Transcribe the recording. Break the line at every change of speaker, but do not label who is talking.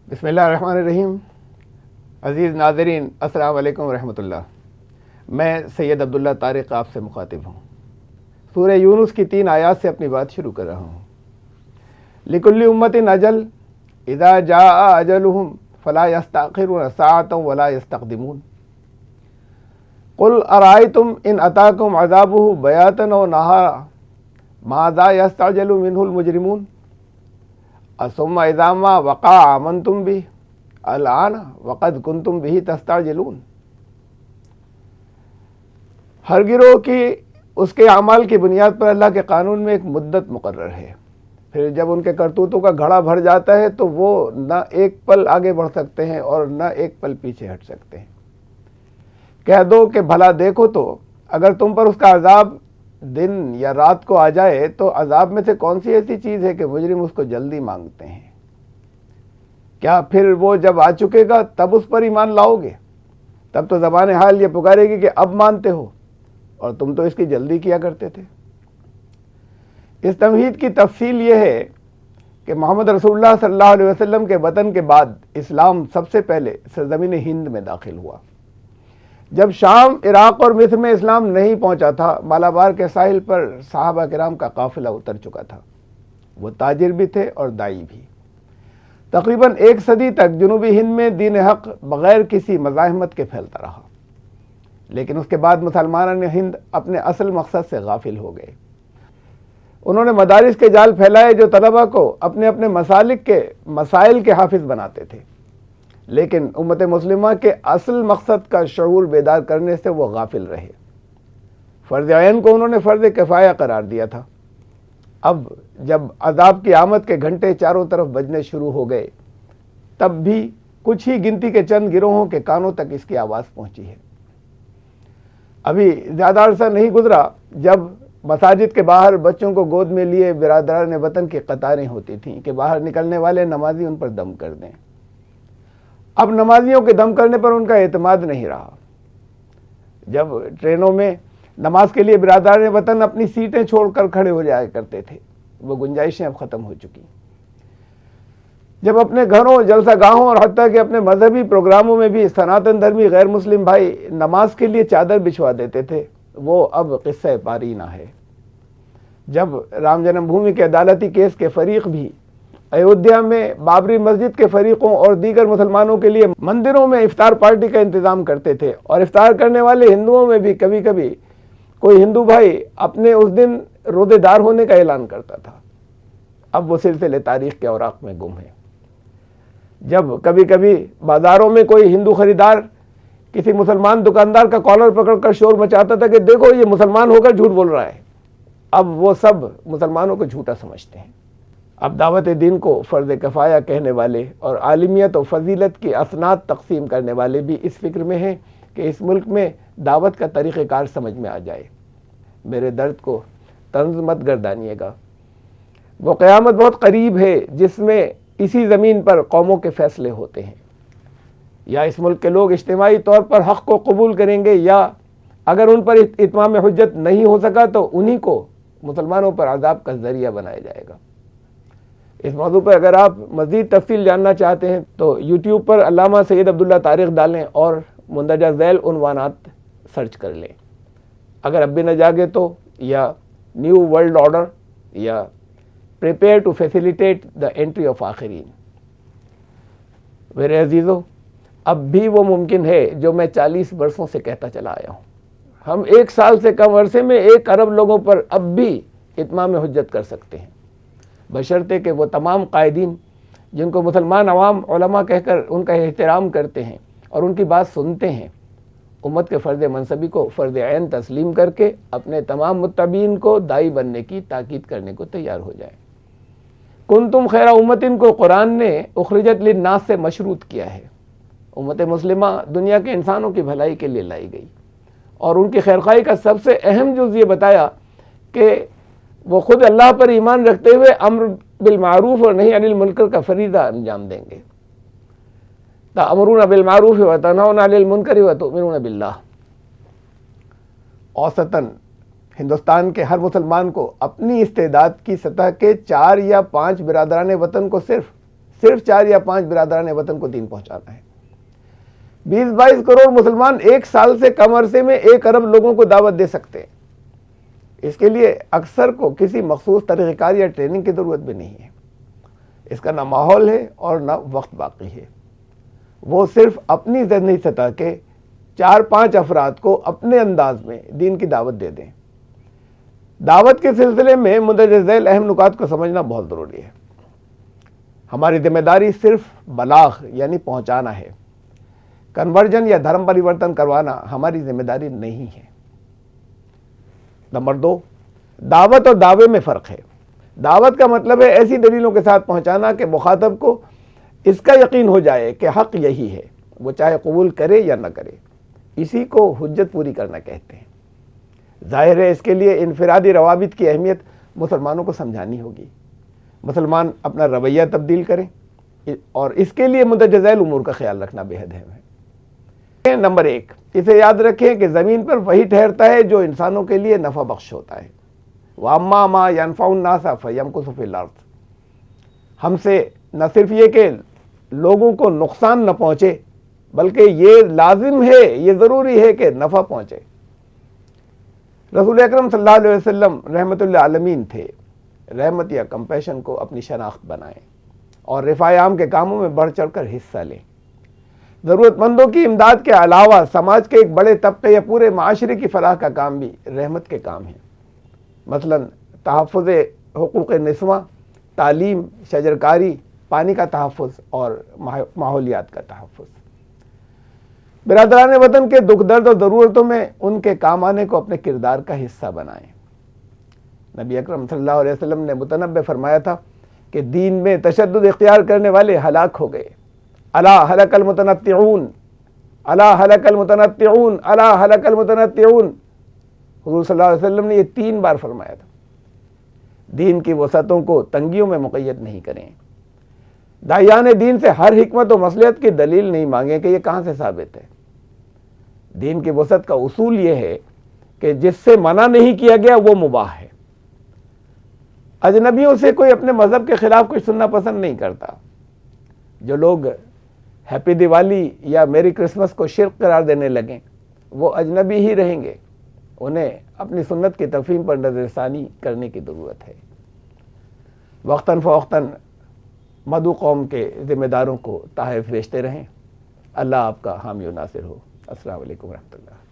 بسم اللہ الرحمن الرحیم۔ عزیز ناظرین، السلام علیکم ورحمۃ اللہ۔ میں سید عبداللہ طارق آپ سے مخاطب ہوں۔ سورہ یونس کی 3 آیات سے اپنی بات شروع کر رہا ہوں۔ لِكُلِّ أُمَّةٍ أَجَلٌ إِذَا جَاءَ أَجَلُهُمْ فَلَا يَسْتَأْخِرُونَ سَاعَةً وَلَا يَسْتَقْدِمُونَ قُلْ أَرَأَيْتُمْ إِنْ أَتَاكُمْ عَذَابُهُ بَيَاتًا أَوْ نَهَارًا مَاذَا يَسْتَعْجِلُ مِنْهُ الْمُجْرِمُونَ ثم إذا ما وقع آمنتم به الآن وقد كنتم به تستعجلون۔ ہر گروہ کی اس کے اعمال کی بنیاد پر اللہ کے قانون میں ایک مدت مقرر ہے۔ پھر جب ان کے کرتوتوں کا گھڑا بھر جاتا ہے تو وہ نہ ایک پل آگے بڑھ سکتے ہیں اور نہ ایک پل پیچھے ہٹ سکتے ہیں۔ کہہ دو کہ بھلا دیکھو تو اگر تم پر اس کا عذاب دن یا رات کو آ جائے تو عذاب میں سے کون سی ایسی چیز ہے کہ مجرم اس کو جلدی مانگتے ہیں؟ کیا پھر وہ جب آ چکے گا تب اس پر ایمان لاؤ گے؟ تب تو زبان حال یہ پکارے گی کہ اب مانتے ہو، اور تم تو اس کی جلدی کیا کرتے تھے۔ اس تمہید کی تفصیل یہ ہے کہ محمد رسول اللہ صلی اللہ علیہ وسلم کے وطن کے بعد اسلام سب سے پہلے سرزمین ہند میں داخل ہوا۔ جب شام، عراق اور مصر میں اسلام نہیں پہنچا تھا، مالابار کے ساحل پر صحابہ کرام کا قافلہ اتر چکا تھا۔ وہ تاجر بھی تھے اور داعی بھی۔ تقریباً 1 صدی تک جنوبی ہند میں دین حق بغیر کسی مزاحمت کے پھیلتا رہا، لیکن اس کے بعد مسلمانان ہند اپنے اصل مقصد سے غافل ہو گئے۔ انہوں نے مدارس کے جال پھیلائے جو طلبہ کو اپنے اپنے مسالک کے مسائل کے حافظ بناتے تھے، لیکن امت مسلمہ کے اصل مقصد کا شعور بیدار کرنے سے وہ غافل رہے۔ فرض عین کو انہوں نے فرض کفایہ قرار دیا تھا۔ اب جب عذاب کی آمد کے گھنٹے چاروں طرف بجنے شروع ہو گئے، تب بھی کچھ ہی گنتی کے چند گروہوں کے کانوں تک اس کی آواز پہنچی ہے۔ ابھی زیادہ عرصہ نہیں گزرا جب مساجد کے باہر بچوں کو گود میں لیے برادران وطن کی قطاریں ہوتی تھیں کہ باہر نکلنے والے نمازی ان پر دم کر دیں۔ اب نمازیوں کے دم کرنے پر ان کا اعتماد نہیں رہا۔ جب ٹرینوں میں نماز کے لیے برادران وطن اپنی سیٹیں چھوڑ کر کھڑے ہو جایا کرتے تھے، وہ گنجائشیں اب ختم ہو چکی۔ جب اپنے گھروں، جلسہ گاہوں اور حتیٰ کہ اپنے مذہبی پروگراموں میں بھی سناتن دھرمی غیر مسلم بھائی نماز کے لیے چادر بچھوا دیتے تھے، وہ اب قصہ پاری نہ ہے۔ جب رام جنم بھومی کے عدالتی کیس کے فریق بھی ایودھیا میں بابری مسجد کے فریقوں اور دیگر مسلمانوں کے لیے مندروں میں افطار پارٹی کا انتظام کرتے تھے، اور افطار کرنے والے ہندوؤں میں بھی کبھی کبھی کوئی ہندو بھائی اپنے اس دن روزے دار ہونے کا اعلان کرتا تھا، اب وہ سلسلے تاریخ کے اوراق میں گم ہیں۔ جب کبھی کبھی بازاروں میں کوئی ہندو خریدار کسی مسلمان دکاندار کا کالر پکڑ کر شور مچاتا تھا کہ دیکھو یہ مسلمان ہو کر جھوٹ بول رہا ہے، اب وہ سب مسلمانوں کو جھوٹا سمجھتے ہیں۔ اب دعوت دین کو فرض کفایہ کہنے والے اور عالمیت و فضیلت کی اسناد تقسیم کرنے والے بھی اس فکر میں ہیں کہ اس ملک میں دعوت کا طریقہ کار سمجھ میں آ جائے۔ میرے درد کو طنز مت گردانیے گا، وہ قیامت بہت قریب ہے جس میں اسی زمین پر قوموں کے فیصلے ہوتے ہیں۔ یا اس ملک کے لوگ اجتماعی طور پر حق کو قبول کریں گے، یا اگر ان پر اتمام حجت نہیں ہو سکا تو انہی کو مسلمانوں پر عذاب کا ذریعہ بنایا جائے گا۔ اس موضوع پر اگر آپ مزید تفصیل جاننا چاہتے ہیں تو یوٹیوب پر علامہ سید عبداللہ طارق ڈالیں اور مندرجہ ذیل عنوانات سرچ کر لیں۔ اگر اب بھی نہ جاگے تو یا نیو ورلڈ آرڈر یا prepare to facilitate the entry of آخرین۔ میرے عزیزو، اب بھی وہ ممکن ہے جو میں 40 برسوں سے کہتا چلا آیا ہوں۔ ہم 1 سال سے کم عرصے میں 1 ارب لوگوں پر اب بھی اتمام حجت کر سکتے ہیں، بشرطے کہ وہ تمام قائدین جن کو مسلمان عوام علماء کہہ کر ان کا احترام کرتے ہیں اور ان کی بات سنتے ہیں، امت کے فرض منصبی کو فرض عین تسلیم کر کے اپنے تمام متبعین کو داعی بننے کی تاکید کرنے کو تیار ہو جائیں۔ کنتم خیر امتن کو قرآن نے اخرجت للناس سے مشروط کیا ہے۔ امت مسلمہ دنیا کے انسانوں کی بھلائی کے لیے لائی گئی، اور ان کی خیرخواہی کا سب سے اہم جز یہ بتایا کہ وہ خود اللہ پر ایمان رکھتے ہوئے امر بالمعروف اور نہی عن المنکر کا فریضہ انجام دیں گے۔ تأمرون بالمعروف وتنہون عن المنکر وتؤمنون باللہ۔ اوسطاً ہندوستان کے ہر مسلمان کو اپنی استعداد کی سطح کے 4 یا 5 برادران وطن کو صرف صرف 4 یا 5 برادران وطن کو دین پہنچانا ہے۔ 20-22 کروڑ مسلمان ایک سال سے کم عرصے میں 1 ارب لوگوں کو دعوت دے سکتے ہیں۔ اس کے لیے اکثر کو کسی مخصوص طریقہ کار یا ٹریننگ کی ضرورت بھی نہیں ہے۔ اس کا نہ ماحول ہے اور نہ وقت باقی ہے۔ وہ صرف اپنی ذہنی سطح کے 4-5 افراد کو اپنے انداز میں دین کی دعوت دے دیں۔ دعوت کے سلسلے میں مندرجہ ذیل اہم نکات کو سمجھنا بہت ضروری ہے۔ ہماری ذمہ داری صرف بلاغ یعنی پہنچانا ہے۔ کنورژن یا دھرم پریورتن کروانا ہماری ذمہ داری نہیں ہے۔ نمبر 2، دعوت اور دعوے میں فرق ہے۔ دعوت کا مطلب ہے ایسی دلیلوں کے ساتھ پہنچانا کہ مخاطب کو اس کا یقین ہو جائے کہ حق یہی ہے، وہ چاہے قبول کرے یا نہ کرے۔ اسی کو حجت پوری کرنا کہتے ہیں۔ ظاہر ہے اس کے لیے انفرادی روابط کی اہمیت مسلمانوں کو سمجھانی ہوگی۔ مسلمان اپنا رویہ تبدیل کریں اور اس کے لیے مندرجہ ذیل امور کا خیال رکھنا بے حد اہم ہے۔ نمبر 1، اسے یاد رکھیں کہ زمین پر وہی ٹھہرتا ہے جو انسانوں کے لیے نفع بخش ہوتا ہے۔ وَأَمَّا مَا يَنْفَعُ النَّاسَ فَيَمْكُثُ فِي الْأَرْضِ، ہم سے نہ صرف یہ کہ لوگوں کو نقصان نہ پہنچے بلکہ یہ لازم ہے، یہ ضروری ہے کہ نفع پہنچے۔ رسول اکرم صلی اللہ علیہ وسلم رحمت للعالمین تھے۔ رحمت یا کمپیشن کو اپنی شناخت بنائیں اور رفاع عام کے کاموں میں بڑھ چڑھ کر حصہ لیں۔ ضرورت مندوں کی امداد کے علاوہ سماج کے ایک بڑے طبقے یا پورے معاشرے کی فلاح کا کام بھی رحمت کے کام ہیں، مثلا تحفظ حقوق نسواں، تعلیم، شجرکاری، پانی کا تحفظ اور ماحولیات کا تحفظ۔ برادران وطن کے دکھ درد اور ضرورتوں میں ان کے کام آنے کو اپنے کردار کا حصہ بنائیں۔ نبی اکرم صلی اللہ علیہ وسلم نے متنبہ فرمایا تھا کہ دین میں تشدد اختیار کرنے والے ہلاک ہو گئے۔ الا ہلک المتنطعون، الا ہلک المتنطعون، الا ہلک المتنطعون۔ حضور صلی اللہ علیہ وسلم نے یہ 3 بار فرمایا تھا۔ دین کی وسعتوں کو تنگیوں میں مقید نہیں کریں۔ داعیان دین سے ہر حکمت و مصلحت کی دلیل نہیں مانگیں کہ یہ کہاں سے ثابت ہے۔ دین کی وسعت کا اصول یہ ہے کہ جس سے منع نہیں کیا گیا وہ مباح ہے۔ اجنبیوں سے کوئی اپنے مذہب کے خلاف کچھ سننا پسند نہیں کرتا۔ جو لوگ ہیپی دیوالی یا میری کرسمس کو شرک قرار دینے لگیں وہ اجنبی ہی رہیں گے۔ انہیں اپنی سنت کی تفہیم پر نظر ثانی کرنے کی ضرورت ہے۔ وقتاً فوقتاً مدعو قوم کے ذمہ داروں کو تحائف بھیجتے رہیں۔ اللہ آپ کا حامی و ناصر ہو۔ السلام علیکم ورحمۃ اللہ۔